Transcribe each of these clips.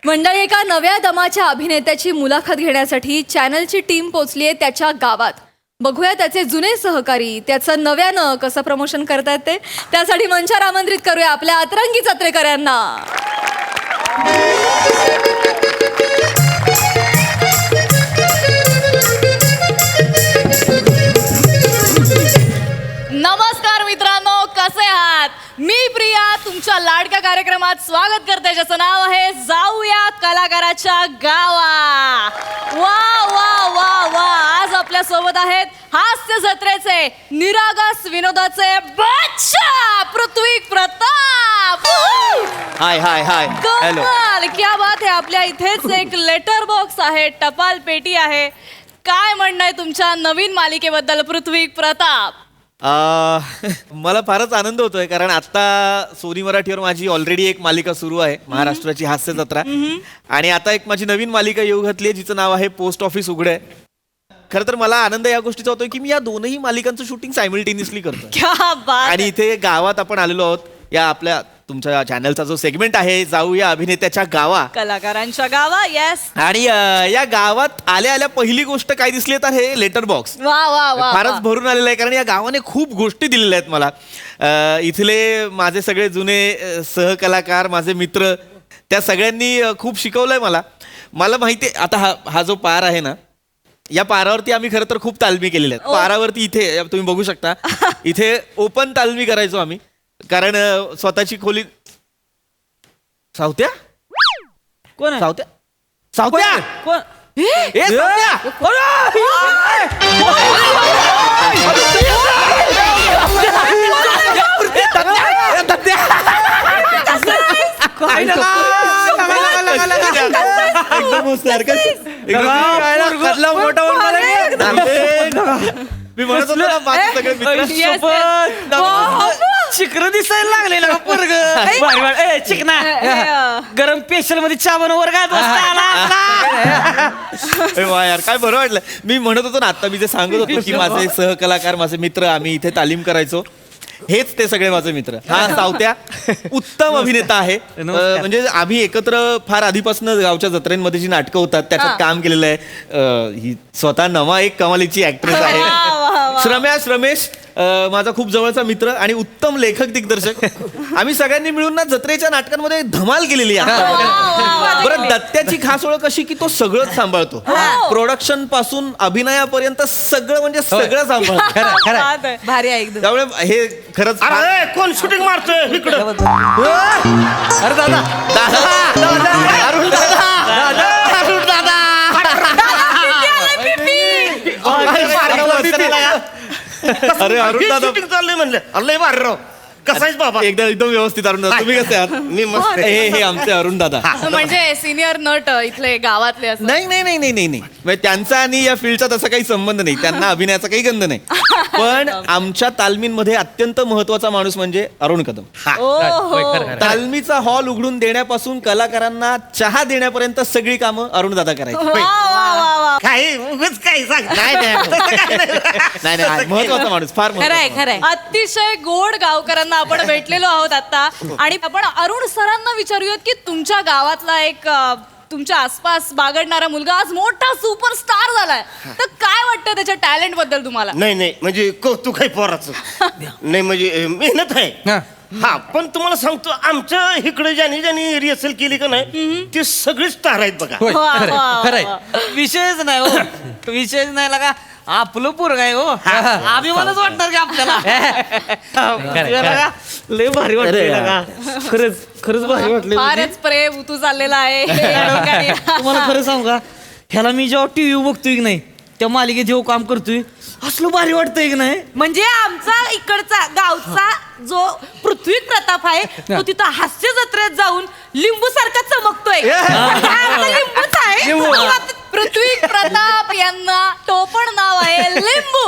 मंडळी, एका नव्या दमाच्या अभिनेत्याची मुलाखत घेण्यासाठी चॅनलची टीम पोचली आहे त्याच्या गावात. बघूया त्याचे जुने सहकारी त्याचं नव्यानं कसं प्रमोशन करतायत ते. त्यासाठी मंचावर आमंत्रित करूया आपल्या अतरंगी जत्रेकर यांना. नमस्कार मित्रांनो, कसे आहात? मी प्रिया तुमच्या लाडक्या कार्यक्रमात स्वागत करते, ज्याचं नाव आहे जाऊया कलाकाराच्या गावा. वा वा वा वा. आज आपल्या सोबत आहेत हास्य जत्रेचे, निरागस विनोदाचे बादशाह पृथ्वी प्रताप. हाय हाय हाय हॅलो. कमाल, क्या बात आहे. आपल्या इथेच एक लेटर बॉक्स आहे, टपाल पेटी आहे. काय म्हणणं आहे तुमच्या नवीन मालिकेबद्दल पृथ्वी प्रताप? मला फारच आनंद होतोय, कारण आता सोनी मराठीवर माझी ऑलरेडी एक मालिका सुरू आहे, महाराष्ट्राची हास्य जत्रा. आणि आता एक माझी नवीन मालिका येऊ घातली आहे, जिचं नाव आहे पोस्ट ऑफिस उघडे. खरं तर मला आनंद या गोष्टीचा होतोय की मी या दोनही मालिकांचं शूटिंग सायमल्टेनियसली करतोय. क्या बात. आणि इथे गावात आपण आलेलो आहोत. या आपल्या तुमच्या चॅनलचा जो सेगमेंट आहे, जाऊया अभिनेत्याच्या गावा, कलाकारांच्या गावा. येस. आणि या गावात आल्या आल्या पहिली गोष्ट काय दिसली तर हे लेटर बॉक्स. वा वा वा. फारच भरून आलेलं आहे, कारण या गावाने खूप गोष्टी दिलेल्या आहेत मला. इथले माझे सगळे जुने सहकलाकार, माझे मित्र, त्या सगळ्यांनी खूप शिकवलंय मला. मला माहिती आहे आता हा जो पार आहे ना, या पारावरती आम्ही खरं तर खूप तालमी केलेल्या आहेत. पारावरती इथे तुम्ही बघू शकता, इथे ओपन तालमी करायचो आम्ही, कारण स्वतःची खोली. सावत्या कोण आहे? सावत्या सावत्या कोण? ए सावत्या. मी म्हणत होतो ना, माझे सगळे मित्र चिकर दिसायला लागले ना पोरग. चिकना गरम पेशल मध्ये चहा बनवर काय वा यार, काय बरं वाटलं. मी म्हणत होतो ना आता, मी जे सांगत होतो की माझे सहकलाकार, माझे मित्र, आम्ही इथे तालीम करायचो, हेच ते सगळे माझे मित्र. हा सावत्या उत्तम अभिनेता आहे. म्हणजे आम्ही एकत्र फार आधीपासून गावच्या जत्रेमध्ये जी नाटकं होतात त्याच्यात काम केलेलं आहे. ही स्वतः नवा एक कमालीची ऍक्ट्रेस आहे. रमेश माझा खूप जवळचा मित्र आणि उत्तम लेखक दिग्दर्शक. आम्ही सगळ्यांनी मिळून ना जत्रेच्या नाटकांमध्ये धमाल केलेली आहे. बरं, दत्त्याची खास ओळख अशी की तो सगळंच सांभाळतो, प्रोडक्शन पासून अभिनयापर्यंत सगळं, म्हणजे सगळं सांभाळतो. भारी आहे एकदम. त्यामुळे हे खरंच कोण शूटिंग मारतोय इकडं? अरे दादा अरुण अरे अरुण दादा शूटिंग चाललंय म्हणलं. अल्लय भारी राव. कसा आहेस बाबा? एकदम व्यवस्थित अरुण दादा. तुम्ही कसे आहात? मी मस्त आहे. हे आमचे अरुण दादा. म्हणजे सिनियर नट इथले गावातले असं. नाही नाही नाही नाही नाही, म्हणजे त्यांचा आणि या फील्डचा तसा काही संबंध नाही. त्यांना अभिनयाचा काही गंध नाही. पण आमच्या तालमींमध्ये अत्यंत महत्वाचा माणूस म्हणजे अरुण कदम. तालमीचा हॉल उघडून देण्यापासून कलाकारांना चहा देण्यापर्यंत सगळी कामं अरुण दादा करायची. काही उगाच काही सांग. नाही नाही, महत्वाचा माणूस, फार महत्वाचा. अतिशय गोड गावकऱ्यांना आपण भेटलेलो आहोत आता. आणि आपण अरुण सरांना विचारूयात की तुमच्या गावातला एक तुमच्या आसपास बागडणारा मुलगा आज मोठा सुपरस्टार झालाय, तर काय वाटतं त्याच्या टॅलेंट बद्दल तुम्हाला? नाही म्हणजे कौतुक आहे पोराचं. नाही म्हणजे मेहनत आहे. हा, पण तुम्हाला सांगतो, आमच्या इकडे ज्यांनी रिहर्सल केली का नाही, ते सगळे स्टार आहेत बघा. खरंय. विषयच नाही हो, विषयच नाही लागा. आपलं पोरग आहे हो, अभिमानच वाटणार की आपल्याला. लय भारी वाटलं, खरंच भारी वाटलं. फारच प्रेम उतू चाललेला आहे. तुम्हाला खरं सांगू का, ह्याला मी जेव्हा टीव्ही बघतोय की नाही, त्या मालिकेत जेव्हा काम करतोय, असलं भारी वाटतंय की नाही. म्हणजे आमचा इकडचा गावचा जो पृथ्वी प्रताप आहे, तो तिथं हास्य जत्रेत जाऊन लिंबू सारखा चमकतोय. लिंबूच आहे. पृथ्वी प्रताप यांना टोपण नाव आहे लिंबू.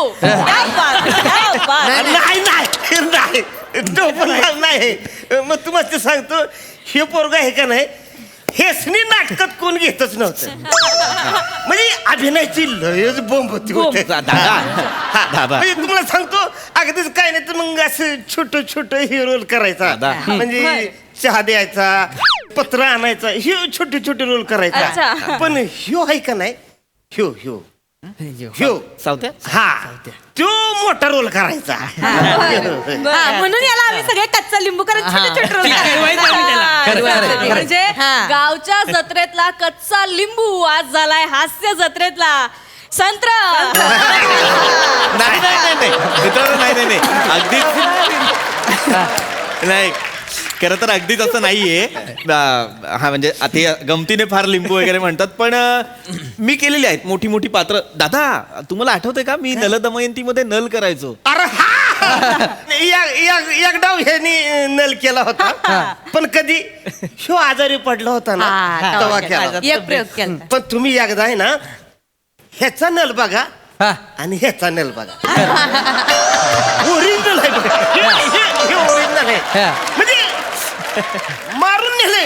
नाही तो पण नाही. मग तुम्हाला सांगतो, हे पोरग आहे का नाही, हेसनी नाटकात कोण घेतच नव्हतं. म्हणजे अभिनयाची लयच बोंब होती. म्हणजे तुम्हाला सांगतो, अगदीच काय नाही तर मग असं छोट हिरो करायचा. म्हणजे चहा द्यायचा, पत्र आणायचा ह्यो छोटे छोटे रोल करायचा अच्छा. पण ह्यो आहे का नाही ह्यो सावत्या हा तो मोठा रोल करायचा म्हणून याला आम्ही सगळे कच्चा लिंबू करत छोटे छोटे रोल म्हणजे गावच्या जत्रेतला कच्चा लिंबू आज झालाय हास्य जत्रेतला संत्र. नाही मित्रांनो, नाही अगदीच नाही. खरं तर अगदीच असं नाहीये. हा म्हणजे आता या गमतीने फार लिंबू वगैरे म्हणतात, पण मी केलेली आहेत मोठी मोठी पात्र. दादा तुम्हाला आठवतंय का मी नल दमयंतीमध्ये नल करायचो? अरे हा एक डाव ह्यानी नल केला होता पण कधी ह्यो आजारी पडला होता ना तेव्हा केला. एक प्रयोग केला. पण तुम्ही एकदा आहे ना ह्याचा नल बघा आणि ह्याचा नल बघा. ओरिजिनल आहे बघा. हे ओरिजिनल आहे म्हणजे मारून नेले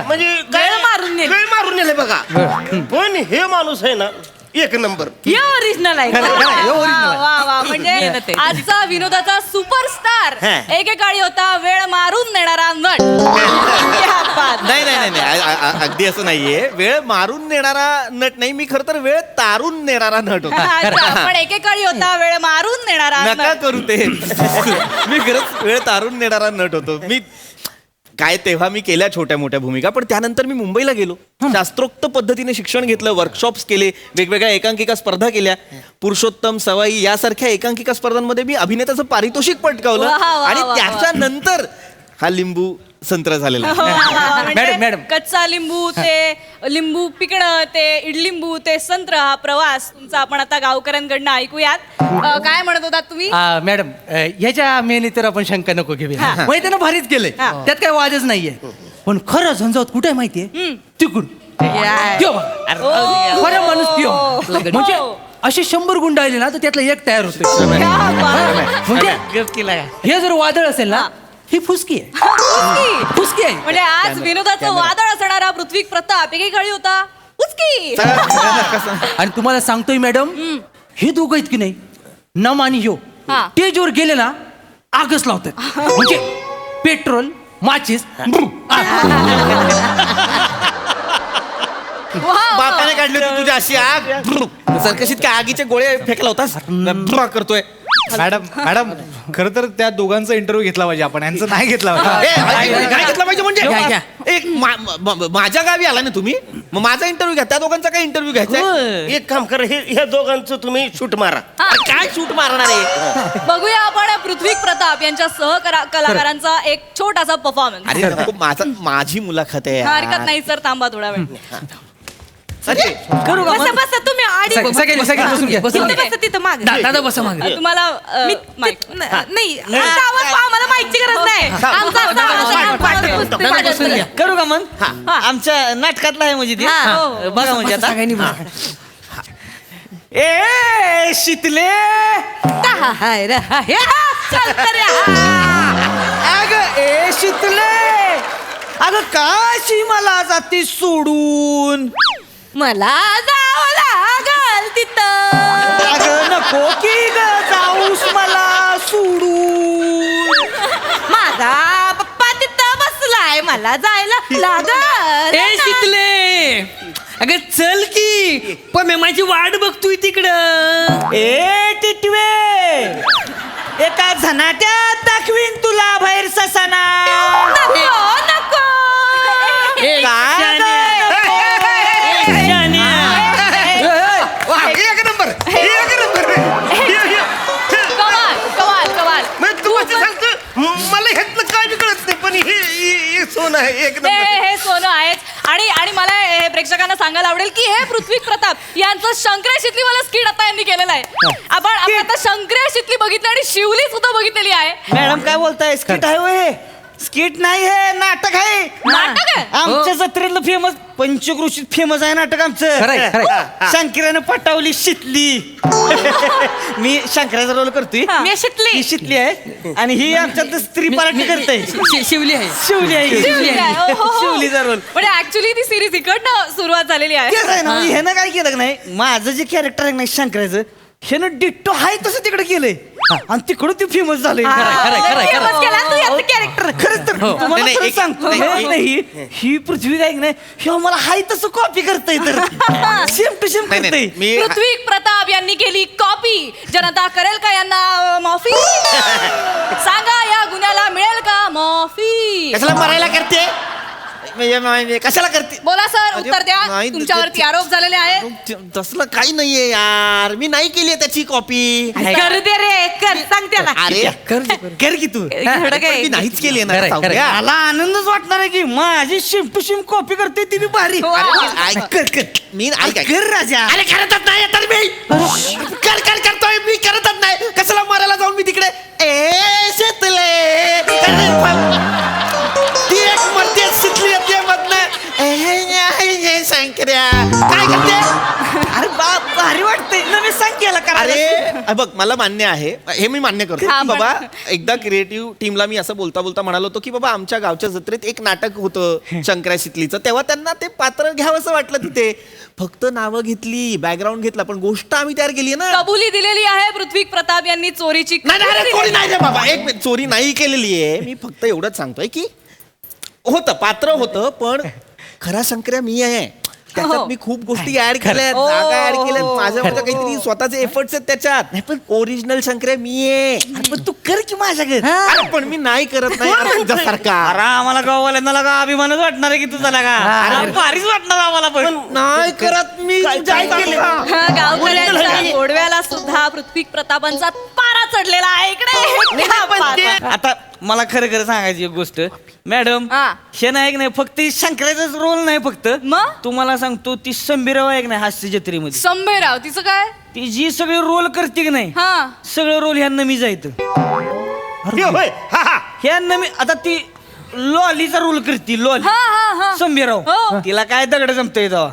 म्हणजे गळ मारून नेलं. गळ मारून नेले बघा. पण हे माणूस आहे ना एक नंबर. हे ओरिजिनल आहे. वा म्हणजे आजचा विनोदाचा सुपरस्टार हा. एकेकाळी होता वेळ मारून नेणारा नट. नाही अगदी असं नाहीये. वेळ मारून नेणारा नट नाही, मी खरं तर वेळ तारून नेणारा नट होता. अच्छा, पण एकेकाळी होता वेळ मारून नेणारा नका नट. करू ते. मी खरंच वेळ तारून नेणारा नट होतो. मी काय तेव्हा मी केल्या छोट्या मोठ्या भूमिका, पण त्यानंतर मी मुंबईला गेलो, शास्त्रोक्त पद्धतीने शिक्षण घेतलं, वर्कशॉप्स केले, वेगवेगळ्या एकांकिका स्पर्धा केल्या, पुरुषोत्तम सवाई यासारख्या एकांकिका स्पर्धांमध्ये मी अभिनेत्याचं पारितोषिक पटकावलं. वा, वा, आणि वा, वा. त्याच्यानंतर हा लिंबू संत्र झालेला आहे. म्हणजे मॅडम. कच्चा लिंबू ते लिंबू पिकणं ते इडलिंबू ते संत्र हा प्रवास तुमचा आपण आता गावकऱ्यांकडनं ऐकूयात. काय म्हणत होतात तुम्ही? मॅडम ह्याच्या मेहनी तर आपण शंका नको घेऊया. म्हणजे त्यानं भारीच केलंय, त्यात काही वादच नाहीये. पण खरं झंझावत कुठे माहितीये? तिकडून त्यो बघा. खरं माणूस त्यो. म्हणजे असे 100 गुंड आले ना तर त्यातला एक तयार होतो. म्हणजे हे जर वादळ असेल ना ही फुसकी आहे. फुसकी आहे. म्हणजे आज विनोदाचं वादळ असणारा पृथ्वी प्रताप एकेकाळी होता उचकी. आणि तुम्हाला सांगतोय मॅडम, हे दोघं आहेत की नाही नम आणि ह्यो हा. स्टेजवर गेले ना आगच लावतात. म्हणजे पेट्रोल माचीस बापाने काढली होती तुझी अशी आग. सरकशीत काय आगीचे गोळे फेकला होतास करतोय. मॅडम खरं तर त्या दोघांचा इंटरव्ह्यू घेतला पाहिजे आपण, यांचा नाही घेतला पाहिजे. काय घेतलं पाहिजे म्हणजे एक माझ्या गावी आला ना तुम्ही, मग माझा इंटरव्ह्यू घ्या, त्या दोघांचा काय इंटरव्ह्यू घ्यायचा? एक काम करा ह्या दोघांचं तुम्ही शूट मारा. काय शूट मारणार आहे? बघूया आपण पृथ्वी प्रताप यांच्या कलाकारांचा एक छोटासा परफॉर्मन्स. अरे नको, माझी मुलाखत आहे हरकत यार. नाही सर, थांबा थोडा वेळ. करू का बसा मग? बसा तुम्ही आडी सगळ्यांनी बसून घ्या. तिथे बसा तिथं माग. दादा बसा मागे. तुम्हाला माईक. नाही आमचा आवाज आम्हाला माहिती गरज नाही. आमचा आवाज बसून घ्या. करू का मग? आमच्या नाटकातला आहे म्हणजे ते. हा, हो. बघा म्हणजे आता सगळ्यांनी बसा. ए शीतले अग ए शीतले अगं काशी मला जाती सोडून. मला जावं लागल तिथं. अगं नको की ग जाऊस मला सोडून. माझा पप्पा तिथं बसलाय मला जायला लागल. ए शीतले अगं चल की, पण मी माझी वाट बघतोय तिकडं. ए टिटवे एका झनाट्यात दाखवीन तुला बाहेर ससाना. नको ए, काय शान्या. ए, शान्या. एक नंबर एक नंबर. कमाल. म्हणजे तुम्हाला सांगतो मला ह्यातलं काय बी कळत नाही, पण हे सोनं आहे एक नंबर. हे सोनं आहेच. आणि मला हे प्रेक्षकांना सांगायला आवडेल की हे पृथ्वी प्रताप यांचं शंकरे शितली मला स्किट आता यांनी केलेलं आहे. आपण आता शंकरे शितली बघितली आणि शिवली सुद्धा बघितलेली आहे. मॅडम काय बोलताय? स्किट आहे होय? स्किट नाही हे नाटक आहे. नाटक आहे? आमच्या जत्रेतलं फेमस, पंचक्रोशीत फेमस आहे नाटक आमचं. खरंय, खरंय. शंकरानं पटावली शितली. मी शंकराचा रोल करतोय. मी शितली. ही शितली आहे आणि ही आमच्यात स्त्री पार्टी करते. शिवली आहे. शिवली आहे. शिवली आहे. हो, हो, हो. शिवलीचा रोल. म्हणजे ऍक्च्युली ती सिरीज इकडनं सुरुवात झालेली आहे. तेच आहे ना, म्हणजे ह्यानं काय केलं का नाही, माझं जे कॅरेक्टर आहे ना शंकराचं, ह्यानं डिट्टो हाय तसं तिकडे केलंय. आणि तिकडून ती फेमस झाले famous केला तू याचं कॅरेक्टर. खरंच तर तुम्हाला नाही, खरं एक- सांगतो नाही, हे नाही ही पृथ्वी काय नाही हे मला हाय तसं कॉपी करता येतं सेम टू सेम नाही, नाही, करता मी पृथ्वी प्रताप यांनी केली कॉपी. जनता करेल का यांना माफी? सांगा या गुन्ह्याला मिळेल का माफी? कशाला मरायला करते म्हणजे कशाला करते बोला सर, म्हणजे उत्तर द्या. नाही, तुमच्यावरती आरोप झालेले आहेत. तसलं काही नाहीये यार, मी नाही केली त्याची कॉपी. कर दे रे कर सांग त्याला. अरे कर की तू एवढं पण काय मी नाहीच केली ना खरंय, सावत्या. खरंय. मला आनंदच वाटणार आहे की माझी सेम टू सेम कॉपी करते ती बी भारी ऐक, कर कर मी ऐक, ऐक. कर राजा अरे करतच नाही तर मी करतोय मी करतच नाही. कशाला मारायला जाऊन मी तिकडे शेतले ती एक मरते शिकली येते मधनं शंकर्या काय करते. अरे बाप भारी वाटतंय नवीन सांग केला अरे बघ मला मान्य आहे हे मी मान्य करतो हा, की बाबा एकदा क्रिएटिव्ह टीमला मी असं बोलता बोलता म्हणालो होतो की बाबा आमच्या गावच्या जत्रेत एक नाटक होतं शंकर्या शितलीचं, तेव्हा त्यांना ते पात्र घ्यावं असं वाटलं तिथे. फक्त नावं घेतली, बॅकग्राऊंड घेतला, पण गोष्ट आम्ही तयार केली ना. कबुली दिलेली आहे पृथ्वी प्रताप यांनी चोरीची. नाही नाही, अरे चोरी नाही रे बाबा, एक मिनिट, चोरी नाही केलेली आहे. मी फक्त एवढंच सांगतोय की होतं पात्र होतं, पण खरा शंकर्या मी आहे. त्याच्यात मी खूप गोष्टी ऍड केल्यात, हो. जागा ऍड केल्यात, माझ्या काहीतरी स्वतःचे एफर्ट्स आहेत त्याच्यात. पण ओरिजिनल शंकर्या मी आहे. पण तू कर की माझ्याकडे अरे पण मी नाही करत नाही यार तुझ्यासारखा. अरे आम्हाला गाववाल्यांना लगा अभिमानच वाटणार आहे की तुझा लगा अरे भारीच वाटणार आम्हाला पण नाही करत मी तुझ्यासारखा. हा, गावकऱ्यांच्या गोडव्याला सुद्धा पृथ्वी प्रतापांचा पारा चढलेला आहे इकडे. क्या बात आहे. आता मला खरं खरं सांगायची एक गोष्ट मॅडम हा. हे नाही की नाही फक्त शंकराचाच रोल नाही फक्त मग? तुम्हाला सांगतो ती संबीराव आहे की नाही हास्य जत्रेमध्ये संभेराव तिचं काय? ती जी सगळे रोल करते की नाही हा सगळं रोल ह्यांना मी जायचं हे होय हा हा ह्यांना मी आता ती लॉलीचा रोल करते लॉली हा हा हा संबीराव हो. तिला काय दगड जमतोय तेव्हा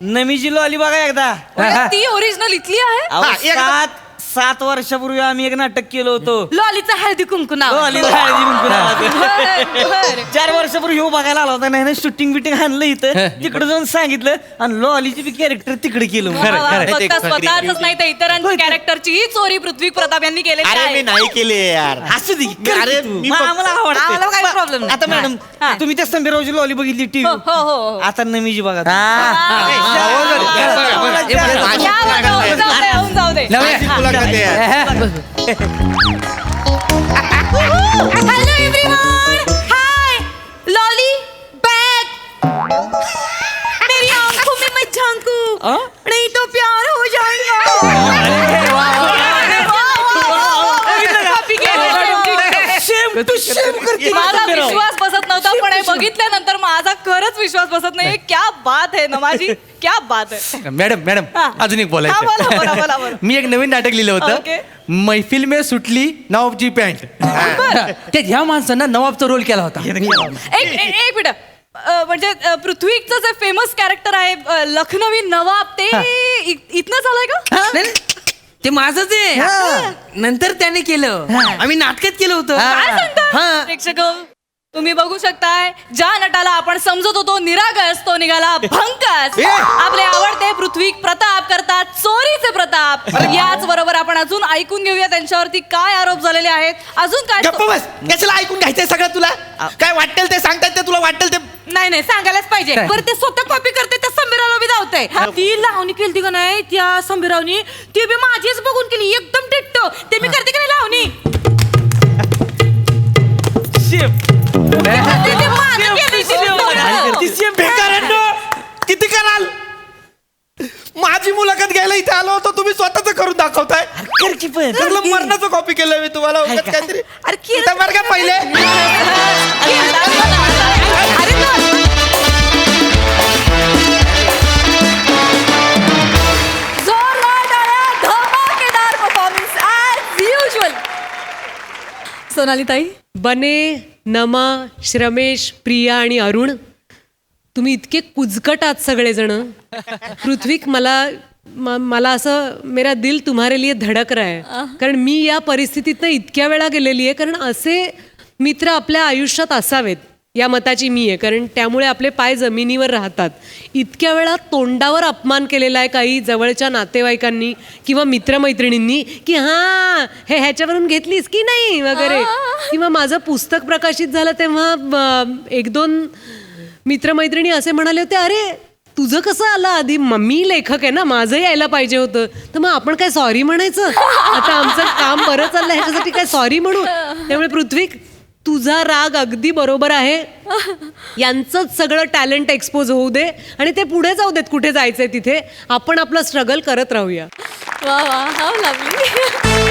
नमीची लॉली बघा एकदा म्हणजे ती ओरिजिनल इथली आहे. अहो, हा, एकदा- 7 वर्षापूर्वी आम्ही एक नाटक केलं होतं लॉलीचा हळदी कुंकू नाव. लॉलीला हळदी कुंकू नावाचं. बरं, बरं. 4 वर्षापूर्वी ह्यो बघायला आला होता नाही शूटिंग बिटिंग आणलं इथं तिकडे जाऊन सांगितलं आणि लॉलीची बी कॅरेक्टर तिकडे केलं वा, वा, खरं. फक्त ते स्वतःच नाही तर इतरांची कॅरेक्टरची ही चोरी पृथ्वी प्रताप यांनी केलेली अरे मी आहे. नाही केले यार. असू दे कर अरे, की तू. मी मग फक्त- आम्हाला आम्हाला आवडते काही problem नाही. आता मॅडम हा. तुम्ही त्या संबीरावची लॉली बघितली हो हो टीव्ही हो. आता नमीची बघा माझी क्या बात आहे, होऊन जाऊ दे, होऊन जाऊ दे. माझी मुलाखत आहे यार. Hello everyone hi Lolly back मेरी आंखों में मत झांको नहीं तो प्यार हो सेम टू सेम करते माझा विश्वास बसत नव्हता पण हे बघितल्यानंतर माझा खरंच विश्वास बसत नाही. क्या बात आहे ना माझी, क्या बात आहे. मॅडम मॅडम हा. अजून एक हा, बोला, बोला, बोला, बोला. मी एक नवीन नाटक लिहिलं ओके. होतं मैफिल में सुटली नवाबची पॅन्ट त्यात ह्या माणसांना नवाबचा रोल केला होता. एक मिनिट म्हणजे पृथ्वीचं जे फेमस कॅरेक्टर आहे लखनवी नवाब ते इथनं झालंय का? नाही, नाही, ते माझंच आहे नंतर त्याने केलं आम्ही नाटकात केलं होतं. काय सांगता हा. प्रेक्षक तुम्ही बघू शकताय ज्या नटाला आपण समजत होतो निरागस तो निघाला भंकस. आपले आवडते पृथ्वी प्रताप करतात चोरीचे प्रताप. याच बरोबर आपण अजून ऐकून घेऊया त्यांच्यावरती काय आरोप झालेले आहेत. अजून काय गप्प बस, कशाला ऐकून घ्यायचंय सगळं तुला. काय वाटेल ते सांगतायत ते तुला वाटेल ते. नाही नाही सांगायलाच पाहिजे बरं ते स्वतः कॉपी करते त्या संबीरावला बी धावतंय. ती लावणी केली का नाही त्या संबीरावनी ती बी माझीच बघून केली एकदम टिट्टो. ते मी करते का नाही लावणी ते माझं केलं शिवलं. बेकारांनो, किती कराल. माझी मुलाखत घ्यायला इथे आलो होतो, तुम्ही स्वतःच करून दाखवताय. कर की पण सगळं मरणाचं कॉपी केलंय मी तुम्हाला उगाच काहीतरी. अरे केलं इथं बरं का पहिले अरे ना. जोरदार टाळ्या, धमाकेदार परफॉर्मन्स ॲज युजुअल. सोनाली ताई बने, नमा, श्रमेश, प्रिया आणि अरुण तुम्ही इतके कुजकट आहात सगळेजण. पृथ्वीक मला असं मेरा दिल तुम्हारे लिए धडक रहा है. कारण मी या परिस्थितीतनं इतक्या वेळा गेलेली आहे. कारण असे मित्र आपल्या आयुष्यात असावेत या मताची मी आहे, कारण त्यामुळे आपले पाय जमिनीवर राहतात. इतक्या वेळा तोंडावर अपमान केलेला आहे काही जवळच्या नातेवाईकांनी किंवा मित्रमैत्रिणींनी की हां हे ह्याच्यावरून घेतलीस की नाही वगैरे, किंवा माझं पुस्तक प्रकाशित झालं तेव्हा 1-2 मित्रमैत्रिणी असे म्हणाले होते, अरे तुझं कसं आलं आधी, मम्मी लेखक आहे ना, माझं यायला पाहिजे होतं, तर मग आपण काय सॉरी म्हणायचं, आता आमचं काम बरं चाललं ह्याच्यासाठी काय सॉरी म्हणू. त्यामुळे पृथ्वी, तुझा राग अगदी बरोबर आहे. यांचंच सगळं टॅलेंट एक्सपोज होऊ दे आणि ते पुढे जाऊ देत कुठे जायचंय तिथे. आपण आपलं स्ट्रगल करत राहूया. वा वा, हाऊ लवली.